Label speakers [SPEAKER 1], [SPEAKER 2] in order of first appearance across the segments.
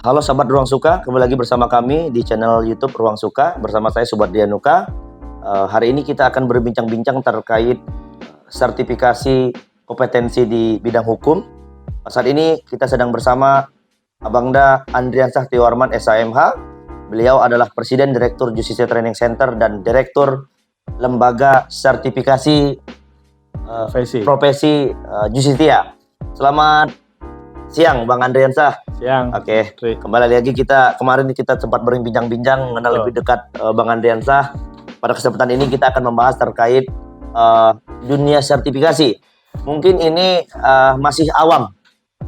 [SPEAKER 1] Halo sahabat Ruang Suka, kembali lagi bersama kami di channel YouTube Ruang Suka bersama saya Subhardianuka. Hari ini kita akan berbincang-bincang terkait sertifikasi kompetensi di bidang hukum. Saat ini kita sedang bersama Abangda Andriansah Tiwarman SHMH. Beliau adalah Presiden Direktur Justisia Training Center dan Direktur Lembaga Sertifikasi Profesi Justisia. Selamat siang Bang Andriansah.
[SPEAKER 2] Siang.
[SPEAKER 1] Oke, kembali lagi kemarin kita sempat berbincang-bincang mengenal lebih dekat Bang Andriansah. Pada kesempatan ini kita akan membahas terkait dunia sertifikasi. Mungkin ini masih awam.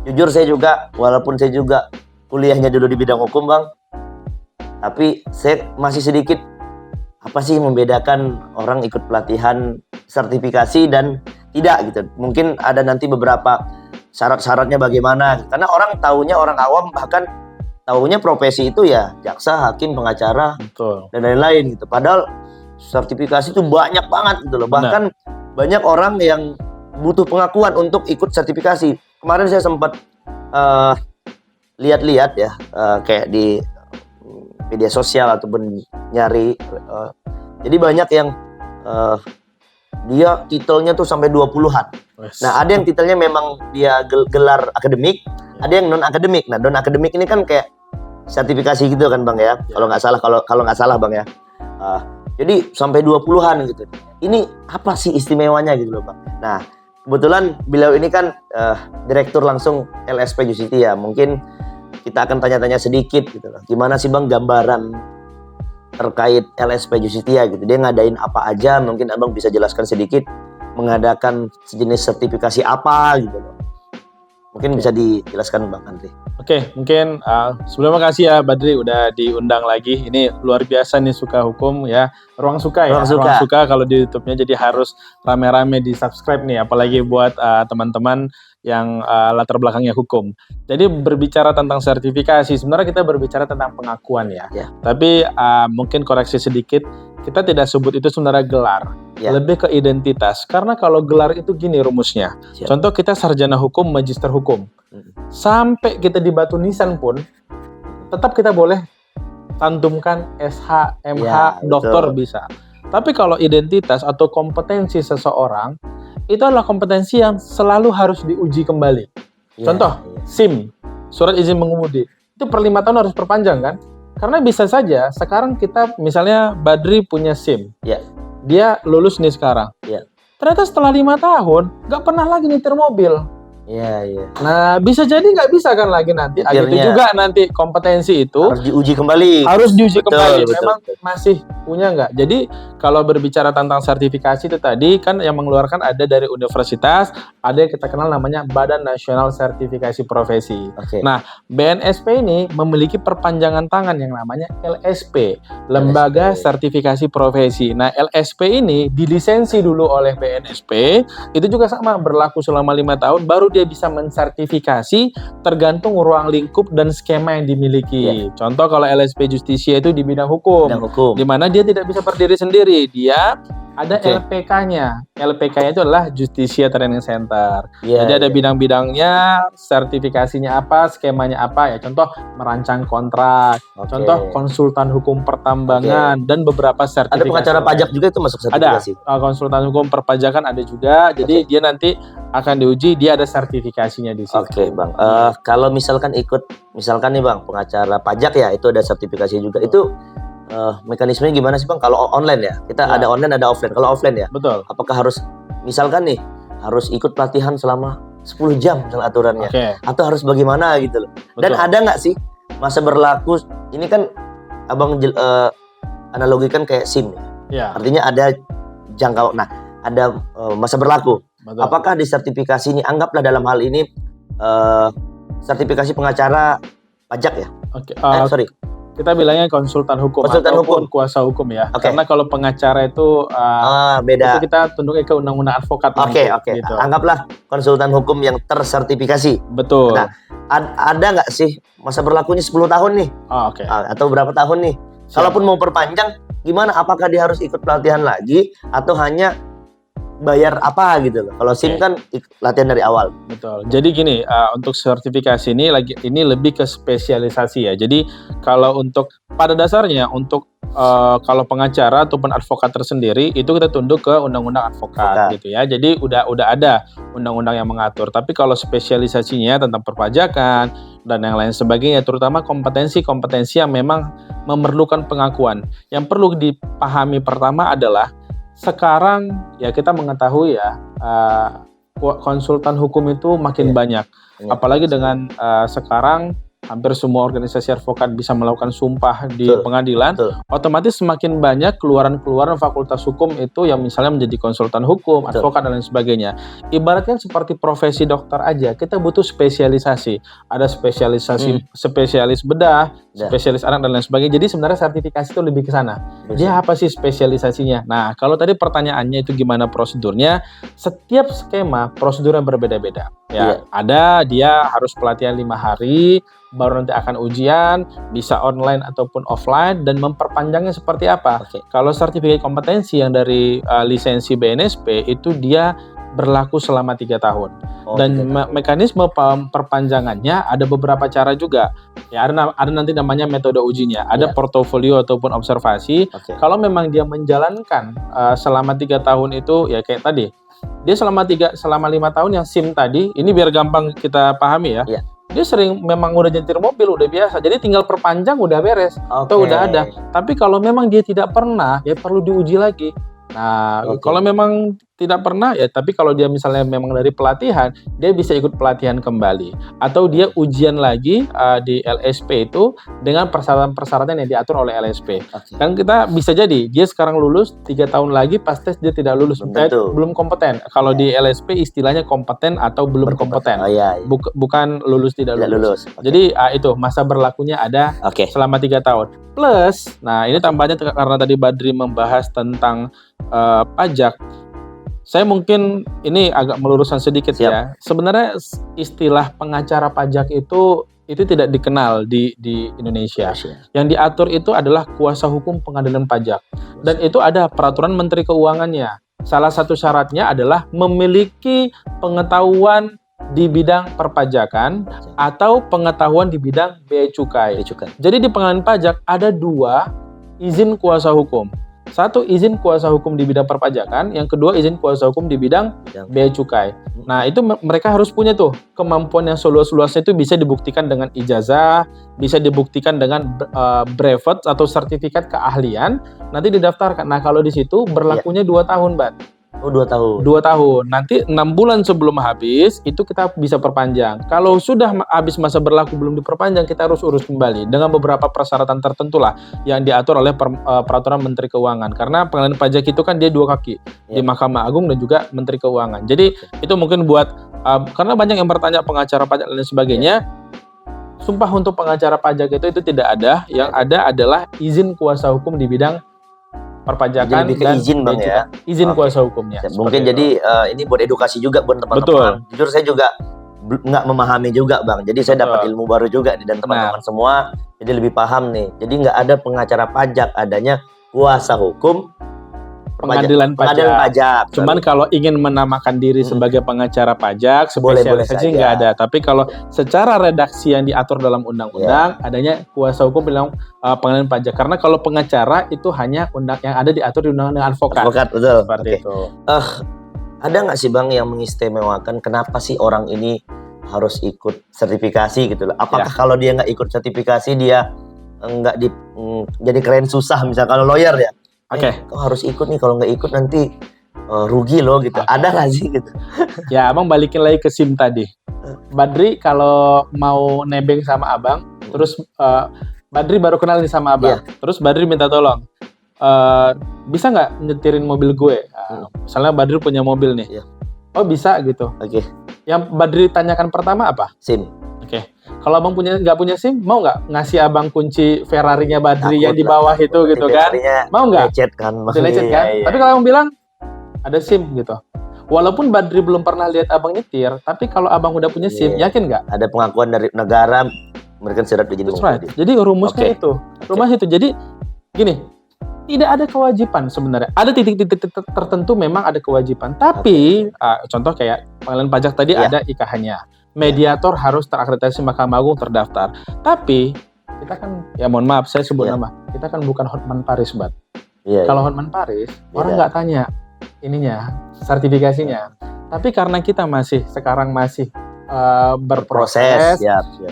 [SPEAKER 1] Jujur saya juga, walaupun saya juga kuliahnya dulu di bidang hukum Bang, tapi saya masih sedikit apa sih membedakan orang ikut pelatihan sertifikasi dan tidak gitu. Mungkin ada nanti beberapa syarat-syaratnya bagaimana, karena orang awam bahkan taunya profesi itu ya jaksa, hakim, pengacara,
[SPEAKER 2] betul,
[SPEAKER 1] dan lain-lain gitu. Padahal sertifikasi itu banyak banget gitu loh. Bahkan banyak orang yang butuh pengakuan untuk ikut sertifikasi. Kemarin saya sempat lihat-lihat ya, kayak di media sosial ataupun nyari, jadi banyak yang dia titelnya tuh sampai 20-an. Nah, ada yang titelnya memang dia gelar akademik, ada yang non akademik. Nah, non akademik ini kan kayak sertifikasi gitu kan Bang ya. Kalau nggak salah Bang ya. Jadi sampai 20-an gitu. Ini apa sih istimewanya gitu loh Bang. Nah, kebetulan beliau ini kan direktur langsung LSP Justisia. Mungkin kita akan tanya-tanya sedikit gitu loh. Gimana sih Bang gambaran terkait LSP Justisia gitu. Dia ngadain apa aja, mungkin Abang bisa jelaskan sedikit, mengadakan sejenis sertifikasi apa gitu loh. Mungkin bisa dijelaskan Bang Andri.
[SPEAKER 2] Oke, mungkin sebelumnya makasih ya Badri udah diundang lagi. Ini luar biasa nih Suka Hukum ya. Ruang Suka ya. Ruang Suka kalau di YouTube-nya, jadi harus rame-rame di subscribe nih, apalagi buat teman-teman yang latar belakangnya hukum. Jadi berbicara tentang sertifikasi, sebenarnya kita berbicara tentang pengakuan ya. Tapi mungkin koreksi sedikit, kita tidak sebut itu sebenarnya gelar, lebih ke identitas. Karena kalau gelar itu gini rumusnya. Contoh kita sarjana hukum, magister hukum. Sampai kita di batu nisan pun, tetap kita boleh cantumkan SH, MH, doktor bisa. Tapi kalau identitas atau kompetensi seseorang, itu adalah kompetensi yang selalu harus diuji kembali. Contoh, SIM, surat izin mengemudi, itu per 5 tahun harus perpanjang kan? Karena bisa saja sekarang kita misalnya Badri punya SIM, dia lulus nih sekarang, ternyata setelah 5 tahun nggak pernah lagi nyetir mobil. Nah, bisa jadi nggak bisa kan lagi nanti. Gitu juga nanti kompetensi itu
[SPEAKER 1] harus diuji kembali.
[SPEAKER 2] Memang masih punya nggak? Jadi kalau berbicara tentang sertifikasi itu tadi kan yang mengeluarkan ada dari universitas, ada yang kita kenal namanya Badan Nasional Sertifikasi Profesi. Nah, BNSP ini memiliki perpanjangan tangan yang namanya LSP, Lembaga Sertifikasi Profesi. Nah, LSP ini dilisensi dulu oleh BNSP, itu juga sama berlaku selama 5 tahun, baru dia bisa mensertifikasi tergantung ruang lingkup dan skema yang dimiliki. Contoh kalau LSP Justisia itu di bidang hukum. Di mana dia tidak bisa berdiri sendiri, dia ada LPK-nya. LPK-nya itu adalah Justisia Training Center. Jadi ada bidang-bidangnya, sertifikasinya apa, skemanya apa ya. Contoh merancang kontrak, contoh konsultan hukum pertambangan dan beberapa sertifikasi.
[SPEAKER 1] Ada pengacara pajak juga itu masuk sertifikasi.
[SPEAKER 2] Ada konsultan hukum perpajakan ada juga. Jadi dia nanti akan diuji, dia ada sertifikasinya di situ.
[SPEAKER 1] Bang. Kalau misalkan nih Bang, pengacara pajak ya itu ada sertifikasi juga. Itu mekanismenya gimana sih Bang? Kalau online ya, kita ada online ada offline. Kalau offline ya, apakah harus misalkan nih harus ikut pelatihan selama 10 jam misalnya aturannya, atau harus bagaimana gitu loh? Dan ada nggak sih masa berlaku? Ini kan Abang analogikan kayak SIM ya. Artinya ada jangkauan. Nah, ada masa berlaku. Apakah di sertifikasi ini, anggaplah dalam hal ini sertifikasi pengacara pajak ya?
[SPEAKER 2] Kita bilangnya konsultan hukum ataupun kuasa hukum ya. Karena kalau pengacara itu
[SPEAKER 1] beda.
[SPEAKER 2] Itu kita tunduknya ke undang-undang advokat.
[SPEAKER 1] Gitu. Anggaplah konsultan hukum yang tersertifikasi.
[SPEAKER 2] Betul.
[SPEAKER 1] Nah, ada nggak sih masa berlakunya 10 tahun nih? Atau berapa tahun nih? Kalaupun mau perpanjang, gimana? Apakah dia harus ikut pelatihan lagi atau hanya bayar apa gitu loh. Kalau SIM kan latihan dari awal.
[SPEAKER 2] Betul. Jadi gini, untuk sertifikasi ini lebih ke spesialisasi ya. Jadi kalau untuk pada dasarnya untuk kalau pengacara ataupun advokat tersendiri itu kita tunduk ke undang-undang advokat gitu ya. Jadi udah ada undang-undang yang mengatur. Tapi kalau spesialisasinya tentang perpajakan dan yang lain sebagainya, terutama kompetensi-kompetensi yang memang memerlukan pengakuan. Yang perlu dipahami pertama adalah sekarang ya kita mengetahui ya konsultan hukum itu makin banyak. Apalagi dengan sekarang hampir semua organisasi advokat bisa melakukan sumpah di pengadilan, otomatis semakin banyak keluaran-keluaran fakultas hukum itu yang misalnya menjadi konsultan hukum, advokat dan lain sebagainya. Ibaratnya seperti profesi dokter aja, kita butuh spesialisasi. Ada spesialis bedah, spesialis anak dan lain sebagainya. Jadi sebenarnya sertifikasi itu lebih ke sana. Dia apa sih spesialisasinya? Nah, kalau tadi pertanyaannya itu gimana prosedurnya? Setiap skema prosedurnya berbeda-beda. Ya, ada dia harus pelatihan 5 hari, baru nanti akan ujian, bisa online ataupun offline, dan memperpanjangnya seperti apa. Kalau sertifikat kompetensi yang dari lisensi BNSP itu dia berlaku selama 3 tahun. Dan mekanisme perpanjangannya ada beberapa cara juga. Ya, ada nanti namanya metode ujinya, ada portofolio ataupun observasi. Kalau memang dia menjalankan selama 3 tahun itu ya kayak tadi. Dia selama 5 tahun yang SIM tadi, ini biar gampang kita pahami ya. Dia sering memang udah nyetir mobil, udah biasa. Jadi tinggal perpanjang udah beres atau udah ada. Tapi kalau memang dia tidak pernah, ya perlu diuji lagi. Nah, kalau memang tidak pernah ya, tapi kalau dia misalnya memang dari pelatihan, dia bisa ikut pelatihan kembali atau dia ujian lagi di LSP itu dengan persyaratan-persyaratan yang diatur oleh LSP. Dan kita bisa jadi dia sekarang lulus 3 tahun lagi pas tes dia tidak lulus, belum kompeten. Kalau di LSP istilahnya kompeten atau belum kompeten. Bukan lulus tidak lulus. Jadi itu masa berlakunya ada selama 3 tahun. Plus, nah ini tambahnya karena tadi Badri membahas tentang pajak. Saya mungkin ini agak meluruskan sedikit ya. Sebenarnya istilah pengacara pajak itu tidak dikenal di Indonesia. Yang diatur itu adalah kuasa hukum pengadilan pajak. Dan itu ada peraturan Menteri Keuangannya. Salah satu syaratnya adalah memiliki pengetahuan di bidang perpajakan atau pengetahuan di bidang bea cukai. Jadi di pengadilan pajak ada 2 izin kuasa hukum. 1 izin kuasa hukum di bidang perpajakan, yang kedua izin kuasa hukum di bidang bea cukai. Nah, itu mereka harus punya tuh kemampuan yang seluas-luasnya itu bisa dibuktikan dengan ijazah, bisa dibuktikan dengan brevet atau sertifikat keahlian, nanti didaftarkan. Nah, kalau di situ berlakunya 2 tahun, Mbak.
[SPEAKER 1] 2 tahun.
[SPEAKER 2] 2 tahun. Nanti 6 bulan sebelum habis itu kita bisa perpanjang. Kalau sudah habis masa berlaku belum diperpanjang, kita harus urus kembali dengan beberapa persyaratan tertentu lah yang diatur oleh peraturan Menteri Keuangan. Karena pengadilan pajak itu kan dia 2 kaki di Mahkamah Agung dan juga Menteri Keuangan. Jadi itu mungkin buat karena banyak yang bertanya pengacara pajak dan lain sebagainya. Sumpah untuk pengacara pajak itu tidak ada. Yang ada adalah izin kuasa hukum di bidang perpajakan dan izin Bang ya. Izin kuasa hukumnya.
[SPEAKER 1] Mungkin jadi ini buat edukasi juga buat teman-teman. Jujur saya juga nggak memahami juga Bang. Jadi saya dapat ilmu baru juga dan teman-teman semua jadi lebih paham nih. Jadi nggak ada pengacara pajak, adanya kuasa hukum
[SPEAKER 2] pengadilan pajak. Cuman kalau ingin menamakan diri sebagai pengacara pajak, spesialisasi nggak ada. Tapi kalau secara redaksi yang diatur dalam undang-undang, adanya kuasa hukum bilang pengadilan pajak. Karena kalau pengacara itu hanya yang ada diatur di undang-undang advokat.
[SPEAKER 1] Betul.
[SPEAKER 2] Seperti itu.
[SPEAKER 1] Ada nggak sih Bang yang mengistimewakan kenapa sih orang ini harus ikut sertifikasi gitu loh? Apakah kalau dia nggak ikut sertifikasi dia nggak jadi keren susah misalnya kalau lawyer ya? Kau harus ikut nih, kalau nggak ikut nanti rugi loh gitu. Ada nggak sih gitu?
[SPEAKER 2] Ya, Abang balikin lagi ke SIM tadi. Badri kalau mau nebeng sama Abang, terus Badri baru kenal nih sama Abang. Terus Badri minta tolong, bisa nggak nyetirin mobil gue? Misalnya Badri punya mobil nih. Oh bisa gitu. Yang Badri tanyakan pertama apa?
[SPEAKER 1] SIM.
[SPEAKER 2] Kalau Abang nggak punya SIM, mau nggak ngasih Abang kunci Ferrari-nya Badri yang di bawah itu gitu kan? Mau nggak?
[SPEAKER 1] Lecet kan?
[SPEAKER 2] Tapi kalau Abang bilang ada SIM gitu. Walaupun Badri belum pernah lihat Abang nyetir, tapi kalau Abang udah punya SIM, yakin nggak?
[SPEAKER 1] Ada pengakuan dari negara, memberikan surat izin mobil.
[SPEAKER 2] Jadi rumusnya itu. Jadi gini, tidak ada kewajiban sebenarnya. Ada titik-titik tertentu memang ada kewajiban. Tapi contoh kayak pengadilan pajak tadi ada IKH-nya. Mediator harus terakreditasi Mahkamah Agung, terdaftar. Tapi kita kan, ya mohon maaf saya sebut nama, kita kan bukan Hotman Paris, Bat. Kalau Hotman Paris, orang nggak tanya ininya, sertifikasinya. Tapi karena kita sekarang masih berproses,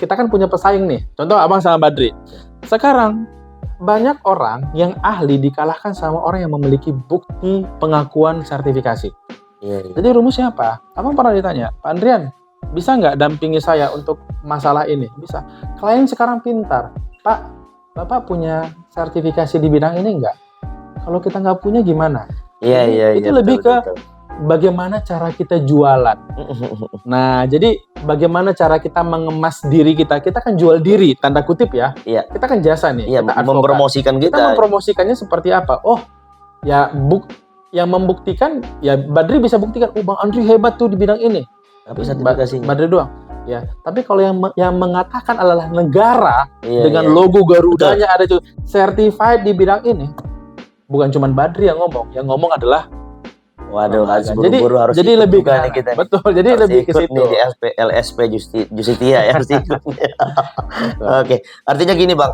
[SPEAKER 2] kita kan punya pesaing nih. Contoh Abang sama Badri. Sekarang banyak orang yang ahli dikalahkan sama orang yang memiliki bukti pengakuan sertifikasi. Jadi rumusnya apa? Abang pernah ditanya, Pak Andrian, bisa nggak dampingi saya untuk masalah ini? Bisa. Klien sekarang pintar. Pak, Bapak punya sertifikasi di bidang ini nggak? Kalau kita nggak punya gimana? Itu lebih ke bagaimana cara kita jualan. Nah, jadi bagaimana cara kita mengemas diri kita. Kita kan jual diri, tanda kutip ya. Kita kan jasa nih. Kita
[SPEAKER 1] mempromosikan kita.
[SPEAKER 2] Kita mempromosikannya seperti apa? Oh, ya yang membuktikan, ya Badri bisa buktikan, Bang Andri hebat tuh di bidang ini.
[SPEAKER 1] Tapi sertifikasinya
[SPEAKER 2] Badri doang. Ya, tapi kalau yang mengatakan adalah negara dengan logo Garudanya ada itu certified di bidang ini, bukan cuma Badri yang ngomong adalah
[SPEAKER 1] buru-buru harus
[SPEAKER 2] jadi lebih ke
[SPEAKER 1] kita.
[SPEAKER 2] Betul, jadi lebih ke situ.
[SPEAKER 1] Di LSP Justitia ya harus ikut. Oke, artinya gini Bang,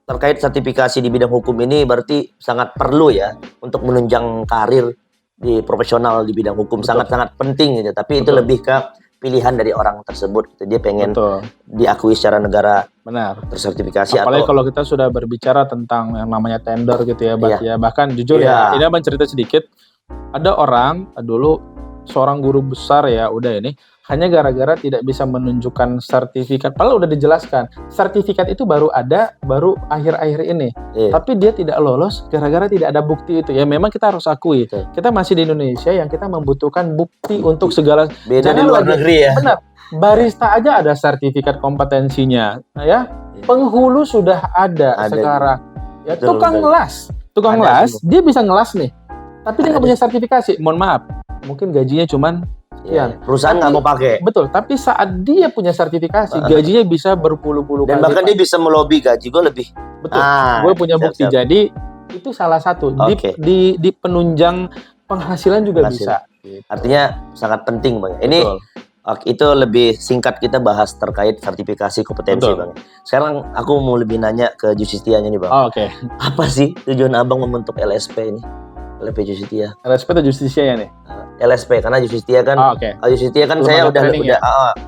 [SPEAKER 1] terkait sertifikasi di bidang hukum ini berarti sangat perlu ya untuk menunjang karir di profesional di bidang hukum. Sangat-sangat penting gitu. Tapi itu lebih ke pilihan dari orang tersebut gitu. Dia pengen diakui secara negara, tersertifikasi.
[SPEAKER 2] Apalagi kalau kita sudah berbicara tentang yang namanya tender gitu ya, ya. Bahkan jujur ya, ini abang cerita sedikit. Ada orang dulu seorang guru besar ya, udah ini hanya gara-gara tidak bisa menunjukkan sertifikat. Padahal udah dijelaskan, sertifikat itu baru akhir-akhir ini. Tapi dia tidak lolos gara-gara tidak ada bukti itu. Ya memang kita harus akui, kita masih di Indonesia yang kita membutuhkan bukti untuk segala.
[SPEAKER 1] Beda di luar negeri ya.
[SPEAKER 2] Benar. Barista aja ada sertifikat kompetensinya, ya. Penghulu sudah ada sekarang. Ya, tukang ngelas dia bisa ngelas nih. Tapi dia nggak punya sertifikasi. Mohon maaf, mungkin gajinya cuman
[SPEAKER 1] perusahaan nggak mau pakai.
[SPEAKER 2] Betul, tapi saat dia punya sertifikasi, gajinya bisa berpuluh-puluh kali.
[SPEAKER 1] Dan bahkan dia bisa melobi gaji gue lebih.
[SPEAKER 2] Betul, gue punya bukti. Jadi itu salah satu. Di penunjang penghasilan juga bisa.
[SPEAKER 1] Artinya sangat penting Bang. Ini itu lebih singkat kita bahas terkait sertifikasi kompetensi Bang. Sekarang aku mau lebih nanya ke Justitia-nya nih Bang. Apa sih tujuan Abang membentuk LSP ini? LSP Justitia.
[SPEAKER 2] LSP atau Justisia ya nih?
[SPEAKER 1] LSP karena Justitia kan, Justitia kan saya udah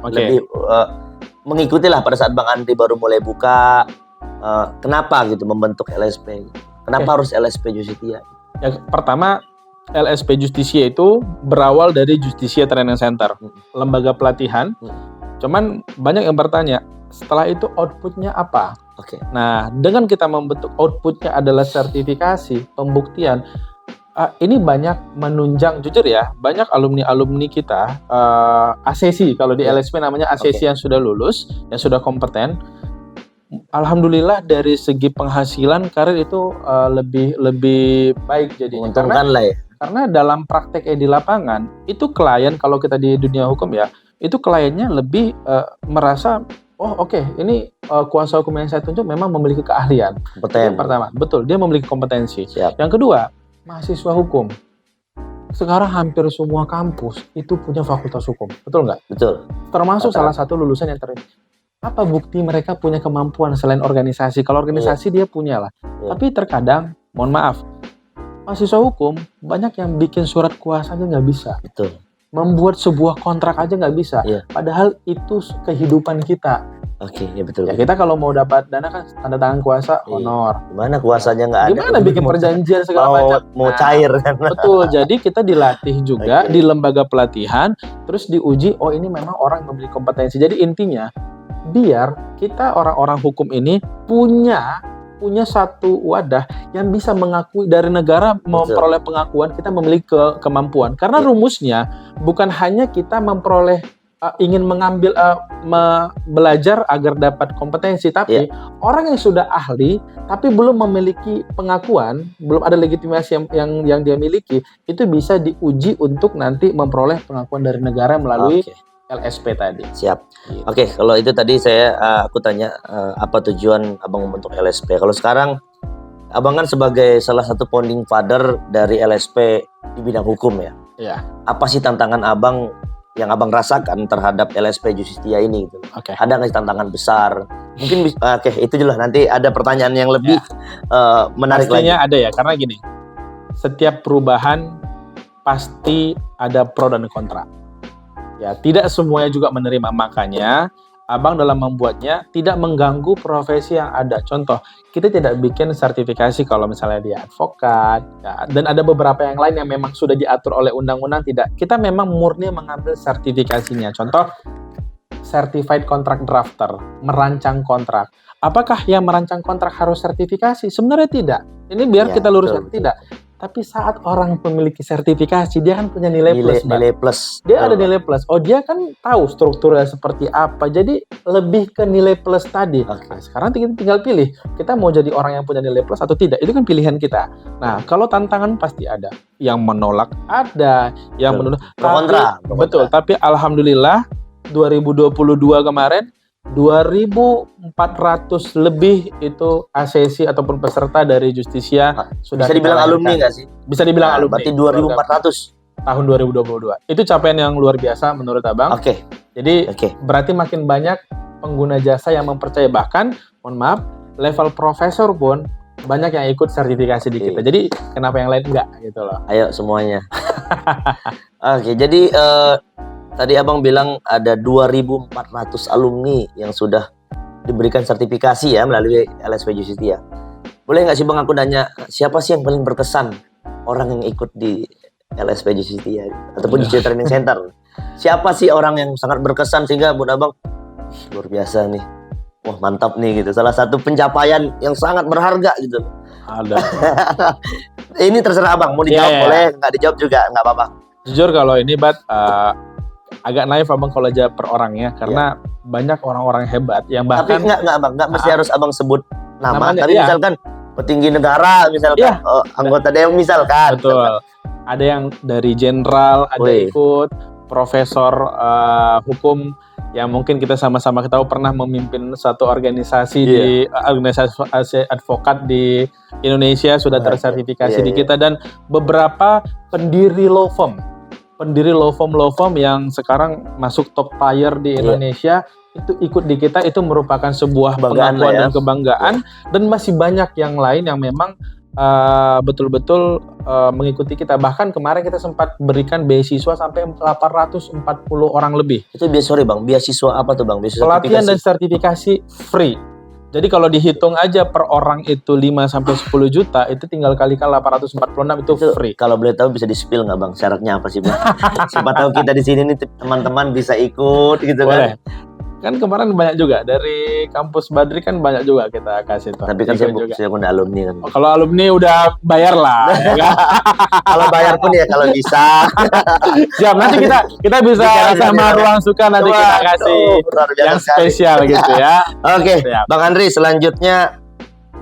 [SPEAKER 1] lebih mengikuti lah pada saat Bang Andri baru mulai buka. Kenapa gitu membentuk LSP? Kenapa harus LSP Justitia?
[SPEAKER 2] Yang pertama, LSP Justisia itu berawal dari Justisia Training Center, lembaga pelatihan. Cuman banyak yang bertanya, setelah itu outputnya apa? Nah, dengan kita membentuk outputnya adalah sertifikasi, pembuktian. Ini banyak menunjang, jujur ya, banyak alumni kita ACC, kalau di LSP namanya ACC yang sudah lulus, yang sudah kompeten. Alhamdulillah dari segi penghasilan karir itu lebih baik jadinya.
[SPEAKER 1] Menguntungkan lah ya.
[SPEAKER 2] Karena dalam praktek di lapangan itu klien, kalau kita di dunia hukum ya, itu kliennya lebih merasa ini kuasa hukum yang saya tunjuk memang memiliki keahlian.
[SPEAKER 1] Kompeten.
[SPEAKER 2] Yang pertama, betul, dia memiliki kompetensi. Yang kedua, mahasiswa hukum. Sekarang hampir semua kampus itu punya fakultas hukum, betul nggak?
[SPEAKER 1] Betul.
[SPEAKER 2] Termasuk salah satu lulusan yang apa bukti mereka punya kemampuan selain organisasi? Kalau organisasi dia punya lah. Tapi terkadang, mohon maaf, mahasiswa hukum banyak yang bikin surat kuasa aja nggak bisa.
[SPEAKER 1] Betul.
[SPEAKER 2] Membuat sebuah kontrak aja nggak bisa. Padahal itu kehidupan kita.
[SPEAKER 1] Betul.
[SPEAKER 2] Ya kita kalau mau dapat dana kan tanda tangan kuasa, honor.
[SPEAKER 1] Gimana kuasanya nggak ada?
[SPEAKER 2] Gimana bikin perjanjian segala macam?
[SPEAKER 1] Mau cair kan?
[SPEAKER 2] Betul. Jadi kita dilatih juga di lembaga pelatihan, terus diuji. Oh ini memang orang yang memiliki kompetensi. Jadi intinya biar kita orang-orang hukum ini punya satu wadah yang bisa mengakui dari negara memperoleh pengakuan kita memiliki kemampuan. Karena rumusnya bukan hanya kita memperoleh ingin mengambil belajar agar dapat kompetensi, tapi orang yang sudah ahli tapi belum memiliki pengakuan, belum ada legitimasi yang dia miliki, itu bisa diuji untuk nanti memperoleh pengakuan dari negara melalui LSP tadi.
[SPEAKER 1] Siap. Kalau itu tadi aku tanya apa tujuan Abang membentuk LSP. Kalau sekarang Abang kan sebagai salah satu founding father dari LSP di bidang hukum ya.
[SPEAKER 2] Iya.
[SPEAKER 1] Apa sih tantangan abang yang abang rasakan terhadap LSP Justistia ini gitu?
[SPEAKER 2] Oke.
[SPEAKER 1] Ada nggak sih tantangan besar? Mungkin oke, itu jelas. Nanti ada pertanyaan yang lebih menarik lagi.
[SPEAKER 2] Pastinya ada ya, karena gini, setiap perubahan pasti ada pro dan kontra. Ya, tidak semuanya juga menerima, makanya abang dalam membuatnya tidak mengganggu profesi yang ada. Contoh, kita tidak bikin sertifikasi kalau misalnya dia advokat, ya, dan ada beberapa yang lain yang memang sudah diatur oleh undang-undang, tidak. Kita memang murni mengambil sertifikasinya. Contoh, certified contract drafter, merancang kontrak. Apakah yang merancang kontrak harus sertifikasi? Sebenarnya tidak. Ini biar kita luruskan, tidak. Tapi saat orang memiliki sertifikasi, dia kan punya nilai plus.
[SPEAKER 1] Nilai plus.
[SPEAKER 2] Dia ada nilai plus. Oh, dia kan tahu strukturnya seperti apa. Jadi lebih ke nilai plus tadi. Nah, sekarang kita tinggal pilih. Kita mau jadi orang yang punya nilai plus atau tidak. Itu kan pilihan kita. Nah, kalau tantangan pasti ada. Yang menolak ada. Yang menolak.
[SPEAKER 1] Kontra.
[SPEAKER 2] Betul. Tapi alhamdulillah 2022 kemarin 2.400 lebih itu ACC ataupun peserta dari Justisia sudah
[SPEAKER 1] bisa dibilang alumni nggak sih?
[SPEAKER 2] Bisa dibilang alumni.
[SPEAKER 1] Berarti 2.400
[SPEAKER 2] tahun 2022. Itu capaian yang luar biasa menurut abang.
[SPEAKER 1] Oke.
[SPEAKER 2] Jadi berarti makin banyak pengguna jasa yang mempercayai, bahkan mohon maaf level profesor pun banyak yang ikut sertifikasi di kita. Jadi kenapa yang lain enggak gitu loh.
[SPEAKER 1] Ayo semuanya. Oke, jadi tadi abang bilang ada 2.400 alumni yang sudah diberikan sertifikasi ya melalui LSP Justistia. Boleh nggak sih bang aku nanya, siapa sih yang paling berkesan orang yang ikut di LSP Justistia ataupun Justistia Training Center? Siapa sih orang yang sangat berkesan sehingga buat abang luar biasa nih, wah mantap nih gitu, salah satu pencapaian yang sangat berharga gitu.
[SPEAKER 2] Ada.
[SPEAKER 1] Ini terserah abang, mau dijawab boleh, nggak dijawab juga nggak apa-apa.
[SPEAKER 2] Jujur kalau ini agak naif abang kalau jawab per orang ya, karena banyak orang-orang hebat yang bahkan.
[SPEAKER 1] Tapi nggak mesti harus abang sebut namanya, tapi misalkan petinggi negara, misalkan anggota dewan misalkan.
[SPEAKER 2] Betul. Ada yang dari jenderal, ada ikut profesor hukum yang mungkin kita sama-sama tahu pernah memimpin satu organisasi di organisasi advokat di Indonesia, sudah tersertifikasi di kita, dan beberapa pendiri law firm yang sekarang masuk top tier di Indonesia itu ikut di kita. Itu merupakan sebuah pengakuan dan kebanggaan. Dan masih banyak yang lain yang memang betul-betul mengikuti kita. Bahkan kemarin kita sempat berikan beasiswa sampai 840 orang lebih.
[SPEAKER 1] Itu beasiswa apa tuh bang? Beasiswa
[SPEAKER 2] pelatihan dan sertifikasi free. Jadi kalau dihitung aja per orang itu 5-10 juta, itu tinggal kalikan 846 itu free.
[SPEAKER 1] Kalau boleh tahu bisa di-spill nggak bang? Syaratnya apa sih bang? Siapa tahu kita di sini nih teman-teman bisa ikut gitu. Boleh.
[SPEAKER 2] Kan kemarin banyak juga dari kampus Badri, kan banyak juga kita kasih tuh.
[SPEAKER 1] Tapi kan saya udah alumni kan.
[SPEAKER 2] Kalau alumni udah bayar lah. Ya kan?
[SPEAKER 1] Kalau bayar pun ya kalau bisa.
[SPEAKER 2] Siap, nanti kita bisa sama Ruang Suka, nanti kita kasih yang spesial gitu ya.
[SPEAKER 1] Oke, Bang Andri, selanjutnya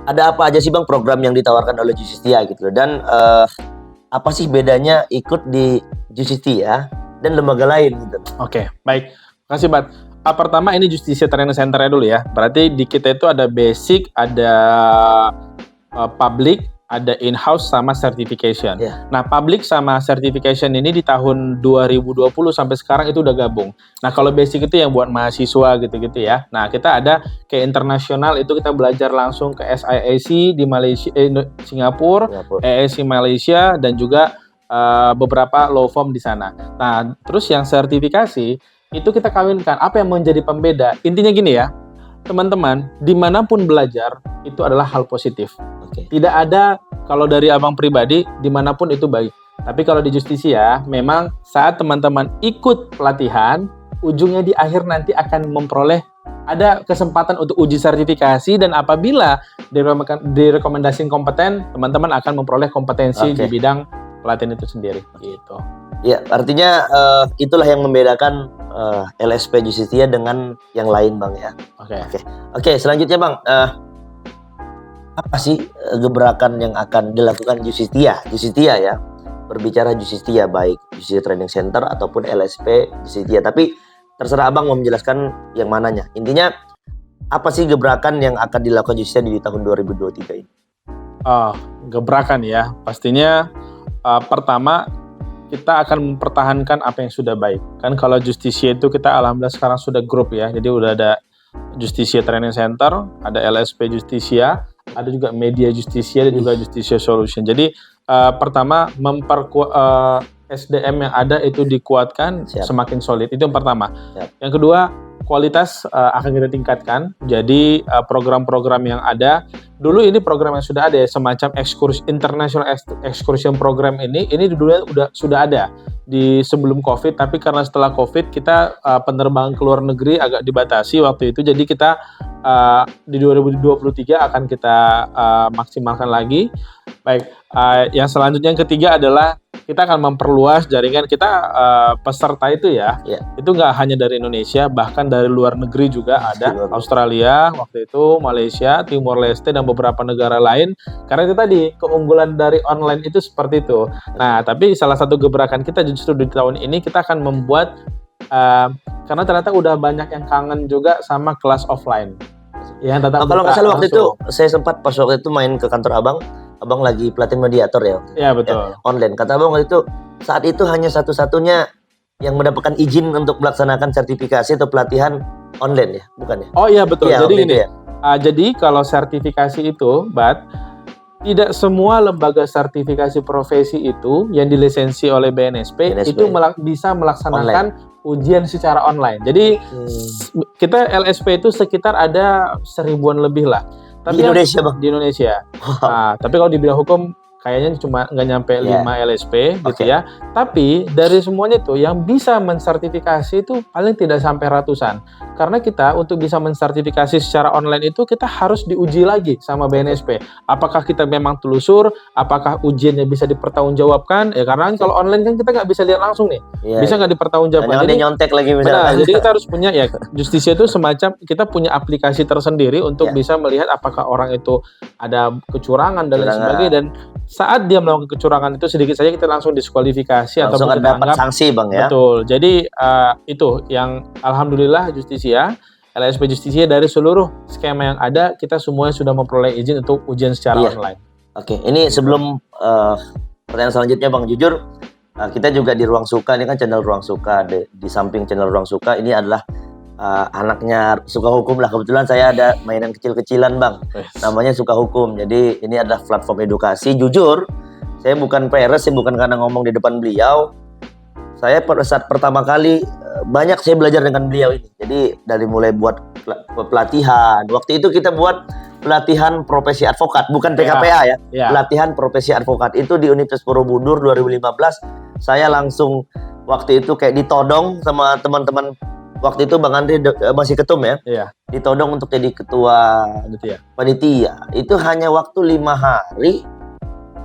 [SPEAKER 1] ada apa aja sih bang program yang ditawarkan oleh Justistia gitu, dan apa sih bedanya ikut di Justistia dan lembaga lain gitu?
[SPEAKER 2] Oke, baik. Makasih Bat. Pertama ini Justisia Training Center-nya dulu ya. Berarti di kita itu ada basic, ada public, ada in-house sama certification. Nah, public sama certification ini di tahun 2020 sampai sekarang itu udah gabung. Nah, kalau basic itu yang buat mahasiswa gitu-gitu ya. Nah, kita ada kayak internasional, itu kita belajar langsung ke SIAC di Malaysia, Singapura, AAC Malaysia, dan juga beberapa law firm di sana. Nah, terus yang sertifikasi itu kita kawinkan. Apa yang menjadi pembeda? Intinya gini ya, teman-teman, dimanapun belajar itu adalah hal positif. Tidak ada, kalau dari abang pribadi, dimanapun itu baik. Tapi kalau di Justisia, memang saat teman-teman ikut pelatihan, ujungnya di akhir nanti akan memperoleh, ada kesempatan untuk uji sertifikasi, dan apabila direkomendasi kompeten, teman-teman akan memperoleh kompetensi di bidang pelatihan itu sendiri. Gitu.
[SPEAKER 1] Ya, artinya itulah yang membedakan LSP Justistia dengan yang lain bang ya. Oke, selanjutnya bang, apa sih gebrakan yang akan dilakukan Justistia ya? Berbicara Justistia, baik Justistia Training Center ataupun LSP Justistia, tapi terserah abang mau menjelaskan yang mananya. Intinya apa sih gebrakan yang akan dilakukan Justistia di tahun 2023 ini?
[SPEAKER 2] Gebrakan ya. Pastinya pertama kita akan mempertahankan apa yang sudah baik. Kan kalau Justisia itu kita alhamdulillah sekarang sudah grup ya. Jadi udah ada Justisia Training Center, ada LSP Justisia, ada juga Media Justisia dan juga Justisia Solution. Jadi pertama SDM yang ada itu dikuatkan. Siap. Semakin solid. Itu yang pertama. Siap. Yang kedua, kualitas akan kita tingkatkan. Jadi program-program yang ada, dulu ini program yang sudah ada ya, semacam International Excursion Program ini dulu sudah ada di sebelum COVID, tapi karena setelah COVID kita penerbangan ke luar negeri agak dibatasi waktu itu, jadi kita di 2023 akan kita maksimalkan lagi. Baik, yang selanjutnya yang ketiga adalah kita akan memperluas jaringan kita peserta itu ya. Itu nggak hanya dari Indonesia, bahkan dari luar negeri juga ada. Australia waktu itu, Malaysia, Timor Leste dan beberapa negara lain. Karena itu tadi keunggulan dari online itu seperti itu. Nah, tapi salah satu gebrakan kita justru di tahun ini kita akan membuat karena ternyata udah banyak yang kangen juga sama kelas offline. Ya,
[SPEAKER 1] kalau nggak salah waktu itu saya sempat pas waktu itu main ke kantor Abang lagi pelatihan mediator ya.
[SPEAKER 2] Iya betul.
[SPEAKER 1] Ya, online. Kata Abang waktu itu saat itu hanya satu-satunya yang mendapatkan izin untuk melaksanakan sertifikasi atau pelatihan online ya, bukan ya?
[SPEAKER 2] Oh iya betul.
[SPEAKER 1] Ya,
[SPEAKER 2] jadi gini.
[SPEAKER 1] ya.
[SPEAKER 2] Jadi kalau sertifikasi itu, tidak semua lembaga sertifikasi profesi itu yang dilisensi oleh BNSP. Itu bisa melaksanakan ujian secara online. Jadi kita LSP itu sekitar ada 1000-an lebih lah. Tapi
[SPEAKER 1] di Indonesia Bang?
[SPEAKER 2] Di Indonesia. Wow. Nah, tapi kalau di bidang hukum kayaknya cuma nggak nyampe 5 LSP gitu ya. Tapi dari semuanya itu yang bisa mensertifikasi itu paling tidak sampai ratusan. Karena kita untuk bisa mensertifikasi secara online itu kita harus diuji lagi sama BNSP. Apakah kita memang telusur, apakah ujiannya bisa dipertanggungjawabkan? Ya karena kalau online kan kita nggak bisa lihat langsung nih. Bisa nggak dipertanggungjawabkan.
[SPEAKER 1] Jangan dia nyontek lagi misalnya.
[SPEAKER 2] Benar, jadi kita harus punya ya, Justisia itu semacam kita punya aplikasi tersendiri untuk bisa melihat apakah orang itu ada kecurangan dan lain sebagainya, dan saat dia melakukan kecurangan itu sedikit saja kita langsung diskualifikasi atau kita
[SPEAKER 1] dapat sanksi Bang ya.
[SPEAKER 2] Betul. Jadi itu yang alhamdulillah Justisia, LSP Justisia dari seluruh skema yang ada kita semuanya sudah memperoleh izin untuk ujian secara online. Oke,
[SPEAKER 1] ini sebelum pertanyaan selanjutnya Bang, jujur kita juga di Ruang Suka, ini kan channel Ruang Suka, di samping channel Ruang Suka ini adalah anaknya Suka Hukum lah. Kebetulan saya ada mainan kecil-kecilan Bang, namanya Suka Hukum. Jadi ini adalah platform edukasi. Jujur saya bukan peres, saya bukan karena ngomong di depan beliau. Saya pada saat pertama kali banyak saya belajar dengan beliau ini. Jadi dari mulai buat pelatihan, waktu itu kita buat pelatihan profesi advokat, bukan PKPA ya. Pelatihan profesi advokat itu di Universitas Borobudur 2015. Saya langsung waktu itu kayak ditodong sama teman-teman. Waktu itu Bang Andri masih ketum ya. Ditodong untuk jadi ketua panitia. Itu hanya waktu 5 hari.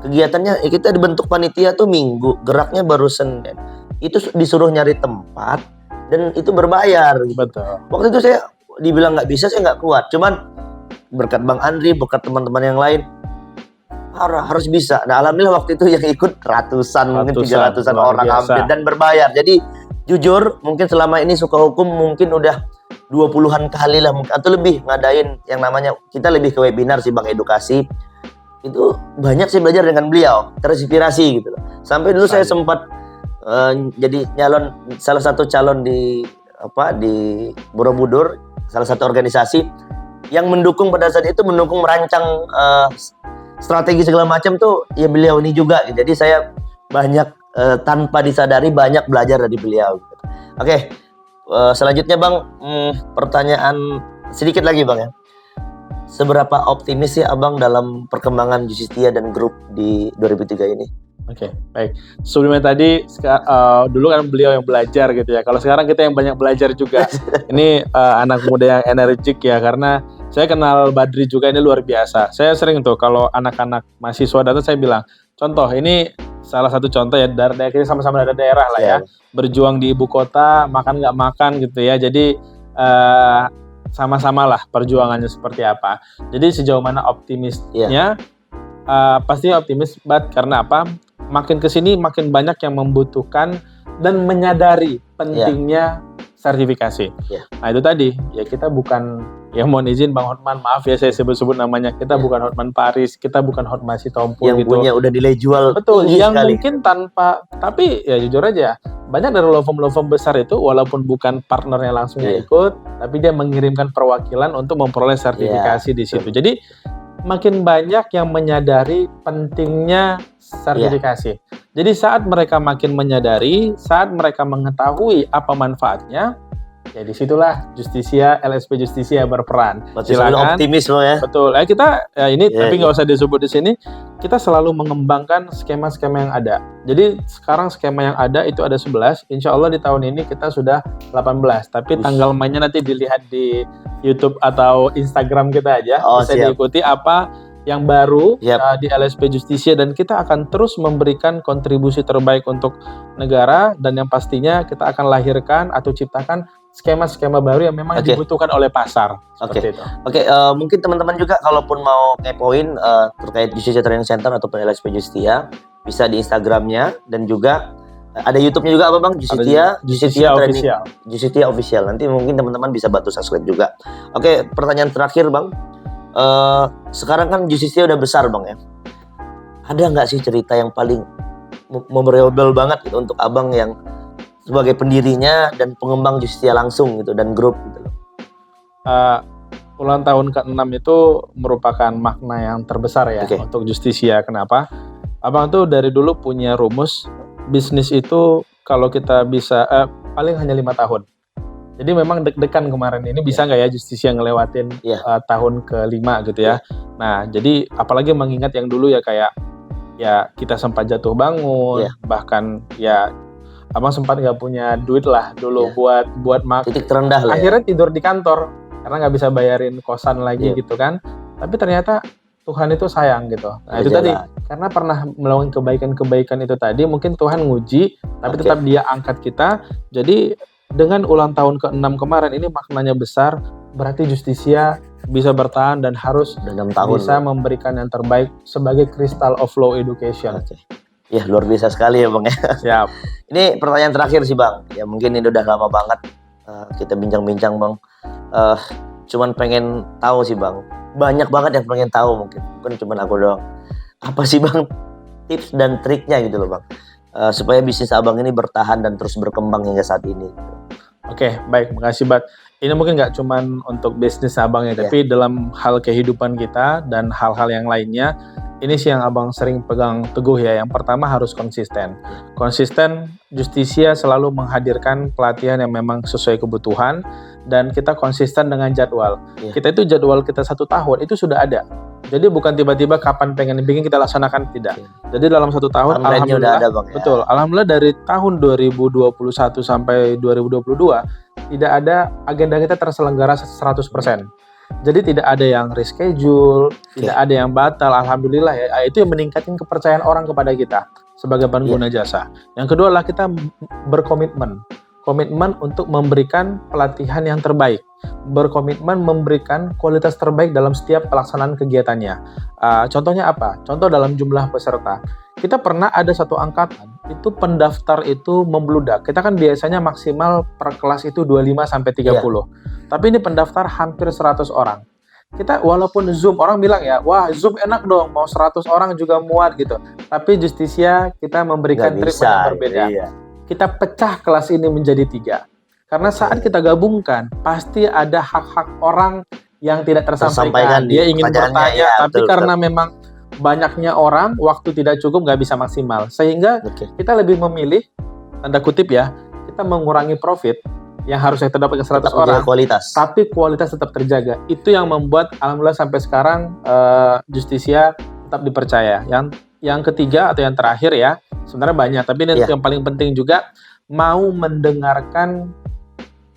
[SPEAKER 1] Kegiatannya kita dibentuk panitia tuh Minggu, geraknya baru Senin. Itu disuruh nyari tempat dan itu berbayar.
[SPEAKER 2] Betul.
[SPEAKER 1] Waktu itu saya dibilang nggak bisa, saya nggak kuat. Cuman berkat Bang Andri, berkat teman-teman yang lain, harus bisa. Nah alhamdulillah waktu itu yang ikut ratusan mungkin 300-an orang hampir dan berbayar. Jadi jujur mungkin selama ini Suka Hukum mungkin udah 20-an kali lah mungkin, atau lebih ngadain yang namanya, kita lebih ke webinar sih Bang, edukasi. Itu banyak saya belajar dengan beliau, terinspirasi gitu loh. Sampai dulu saya sempat jadi salah satu calon di Borobudur, salah satu organisasi yang mendukung pada saat itu, merancang strategi segala macam tuh ya beliau ini juga. Jadi saya banyak tanpa disadari banyak belajar dari beliau. Oke, selanjutnya Bang, pertanyaan sedikit lagi Bang ya. Seberapa optimis sih Abang dalam perkembangan Justisia dan grup di 2003 ini?
[SPEAKER 2] Oke, baik. Sebelumnya tadi, dulu kan beliau yang belajar gitu ya. Kalau sekarang kita yang banyak belajar juga. Ini anak muda yang energik ya, karena saya kenal Badri juga, ini luar biasa. Saya sering tuh kalau anak-anak mahasiswa datang saya bilang, contoh ini salah satu contoh ya, dari kita sama-sama dari daerah lah ya. Berjuang di ibu kota, makan nggak makan gitu ya. Jadi sama-sama lah perjuangannya seperti apa. Jadi sejauh mana optimisnya? Pasti optimis banget, karena apa? Makin kesini makin banyak yang membutuhkan dan menyadari pentingnya sertifikasi. Nah itu tadi ya, kita bukan Ya mohon izin Bang Hotman, maaf ya saya sebut-sebut namanya. Kita bukan Hotman Paris, kita bukan Hotman Sitompul
[SPEAKER 1] yang
[SPEAKER 2] gitu.
[SPEAKER 1] punya udah nilai jual
[SPEAKER 2] betul, yang
[SPEAKER 1] sekali.
[SPEAKER 2] mungkin tanpa, tapi ya jujur aja, banyak dari law firm besar itu walaupun bukan partnernya langsung yang ikut, tapi dia mengirimkan perwakilan untuk memperoleh sertifikasi di situ. Jadi makin banyak yang menyadari pentingnya sertifikasi. Jadi saat mereka makin menyadari, saat mereka mengetahui apa manfaatnya, ya disitulah Justisia, LSP Justisia berperan.
[SPEAKER 1] Silakan. Optimis loh ya.
[SPEAKER 2] Betul. Kita ini tapi nggak usah disebut di sini. Kita selalu mengembangkan skema-skema yang ada. Jadi sekarang skema yang ada itu ada 11. Insya Allah di tahun ini kita sudah 18. Tapi tanggal mainnya nanti dilihat di YouTube atau Instagram kita aja. Bisa diikuti apa yang baru di LSP Justisia, dan kita akan terus memberikan kontribusi terbaik untuk negara, dan yang pastinya kita akan lahirkan atau ciptakan skema-skema baru yang memang dibutuhkan oleh pasar. Seperti itu.
[SPEAKER 1] Mungkin teman-teman juga kalaupun mau kepoin terkait Justisia Training Center ataupun LSP Justisia, bisa di Instagramnya, dan juga ada YouTube-nya juga apa Bang? Justisia Training Justisia Official. Nanti mungkin teman-teman bisa bantu subscribe juga. Pertanyaan terakhir Bang. Sekarang kan Justisia udah besar Bang ya. Ada nggak sih cerita yang paling memorable banget gitu untuk Abang yang sebagai pendirinya dan pengembang Justisia langsung gitu dan grup gitu loh?
[SPEAKER 2] Ulang tahun ke-6 itu merupakan makna yang terbesar ya untuk Justisia. Kenapa? Abang tuh dari dulu punya rumus, bisnis itu kalau kita bisa paling hanya 5 tahun. Jadi memang deg-degan kemarin ini bisa nggak ya Justisia ngelewatin tahun ke-5 gitu ya. Nah jadi apalagi mengingat yang dulu ya kayak ya kita sempat jatuh bangun, bahkan ya Abang sempat nggak punya duit lah dulu buat makan.
[SPEAKER 1] Titik terendah lah.
[SPEAKER 2] Akhirnya tidur di kantor karena nggak bisa bayarin kosan lagi gitu kan. Tapi ternyata Tuhan itu sayang gitu. Nah itu tadi, karena pernah melakukan kebaikan-kebaikan itu tadi, mungkin Tuhan nguji, tapi tetap Dia angkat kita. Jadi dengan ulang tahun ke-6 kemarin ini maknanya besar, berarti Justisia bisa bertahan dan harus bisa memberikan yang terbaik sebagai Crystal of Law Education.
[SPEAKER 1] Ya luar biasa sekali ya Bang ya.
[SPEAKER 2] Siap.
[SPEAKER 1] Ini pertanyaan terakhir sih Bang. Ya mungkin ini udah lama banget kita bincang-bincang Bang. Cuman pengen tahu sih Bang. Banyak banget yang pengen tahu mungkin. Bukan cuman aku doang. Apa sih Bang tips dan triknya gitu loh Bang. Supaya bisnis Abang ini bertahan dan terus berkembang hingga saat ini.
[SPEAKER 2] Oke, baik, makasih Bat. Ini mungkin nggak cuman untuk bisnis Abang ya, tapi dalam hal kehidupan kita dan hal-hal yang lainnya. Ini sih yang Abang sering pegang teguh ya. Yang pertama harus konsisten. Konsisten, Justisia selalu menghadirkan pelatihan yang memang sesuai kebutuhan, dan kita konsisten dengan jadwal. Kita itu jadwal kita 1 tahun itu sudah ada. Jadi bukan tiba-tiba kapan pengen bikin kita laksanakan, tidak. Jadi dalam 1 tahun alhamdulillah
[SPEAKER 1] udah ada, Bang, ya?
[SPEAKER 2] Betul. Alhamdulillah dari tahun 2021 sampai 2022 tidak ada agenda kita terselenggara 100%. Jadi tidak ada yang reschedule, tidak ada yang batal, alhamdulillah ya. Itu yang meningkatkan kepercayaan orang kepada kita sebagai pengguna jasa. Yang kedua adalah kita berkomitmen. Komitmen untuk memberikan pelatihan yang terbaik. Berkomitmen memberikan kualitas terbaik dalam setiap pelaksanaan kegiatannya. Contohnya apa? Contoh dalam jumlah peserta. Kita pernah ada satu angkatan, itu pendaftar itu membludak. Kita kan biasanya maksimal per kelas itu 25-30. Tapi ini pendaftar hampir 100 orang. Kita walaupun Zoom, orang bilang ya, wah Zoom enak dong, mau 100 orang juga muat gitu. Tapi Justisia kita memberikan treatment yang berbeda. Kita pecah kelas ini menjadi 3. Karena saat kita gabungkan, pasti ada hak-hak orang yang tidak tersampaikan. Dia ingin bertanya, tapi karena memang banyaknya orang, waktu tidak cukup, nggak bisa maksimal. Sehingga kita lebih memilih, tanda kutip ya, kita mengurangi profit yang harusnya terdapat ke 100 orang, tapi kualitas tetap terjaga. Itu yang membuat alhamdulillah sampai sekarang Justisia tetap dipercaya. Yang ketiga atau yang terakhir ya, sebenarnya banyak, tapi ini yang paling penting juga, mau mendengarkan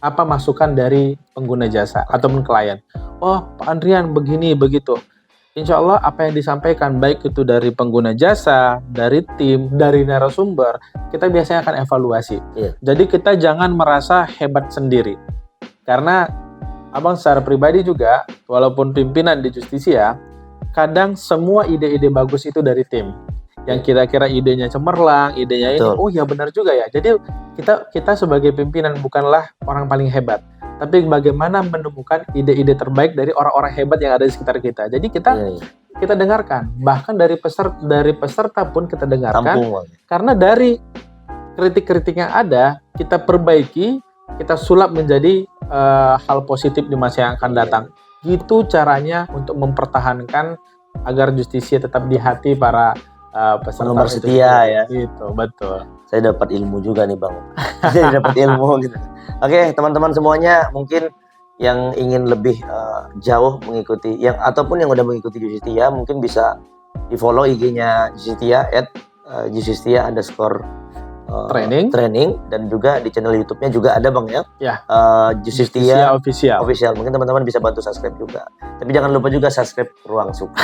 [SPEAKER 2] apa masukan dari pengguna jasa ataupun klien. Oh Pak Andrian begini begitu. Insya Allah apa yang disampaikan baik itu dari pengguna jasa, dari tim, dari narasumber, kita biasanya akan evaluasi. Jadi kita jangan merasa hebat sendiri. Karena Abang secara pribadi juga, walaupun pimpinan di Justisia, kadang semua ide-ide bagus itu dari tim. Yang kira-kira idenya cemerlang, idenya ini, oh ya benar juga ya. Jadi kita sebagai pimpinan bukanlah orang paling hebat. tapi bagaimana menemukan ide-ide terbaik dari orang-orang hebat yang ada di sekitar kita. Jadi kita dengarkan, bahkan dari peserta pun kita dengarkan.
[SPEAKER 1] Tampung, Bang.
[SPEAKER 2] Karena dari kritik-kritik yang ada, kita perbaiki, kita sulap menjadi hal positif di masa yang akan datang. Gitu caranya untuk mempertahankan agar justisia tetap di hati para peserta.
[SPEAKER 1] Penggemar setia ya.
[SPEAKER 2] Gitu, betul.
[SPEAKER 1] Saya dapat ilmu juga nih Bang. Saya dapat ilmu gitu. Oke, teman-teman semuanya, mungkin yang ingin lebih jauh mengikuti ataupun yang udah mengikuti Justistia mungkin bisa di-follow IG-nya Justistia @justistia_training dan juga di channel YouTube-nya juga ada Bang ya.
[SPEAKER 2] Ya.
[SPEAKER 1] Justistia
[SPEAKER 2] Official.
[SPEAKER 1] Mungkin teman-teman bisa bantu subscribe juga. Tapi jangan lupa juga subscribe Ruang Suka.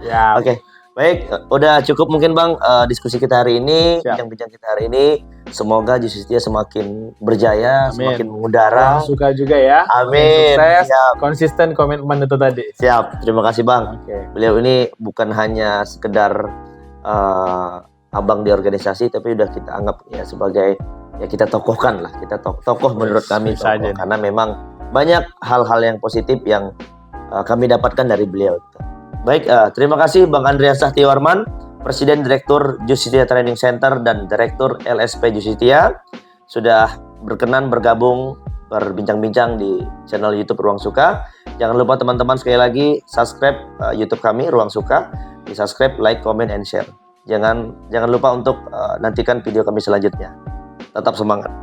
[SPEAKER 2] Ya.
[SPEAKER 1] Oke. Baik, udah cukup mungkin Bang diskusi kita hari ini, bincang-bincang kita hari ini. Semoga Justistia semakin berjaya, semakin mengudara.
[SPEAKER 2] Suka juga ya.
[SPEAKER 1] Amin.
[SPEAKER 2] Sukses, konsisten komitmen itu tadi.
[SPEAKER 1] Siap, terima kasih Bang. Beliau ini bukan hanya sekedar abang di organisasi, tapi udah kita anggap ya sebagai kita tokohkan lah. Kita tokoh menurut kami tokoh, karena memang banyak hal-hal yang positif yang kami dapatkan dari beliau. Baik, terima kasih Bang Andreas Sahtiwarman, Presiden Direktur Justistia Training Center dan Direktur LSP Justistia, sudah berkenan bergabung berbincang-bincang di channel YouTube Ruang Suka. Jangan lupa teman-teman sekali lagi subscribe YouTube kami Ruang Suka, di subscribe, like, comment, and share. Jangan lupa untuk nantikan video kami selanjutnya. Tetap semangat.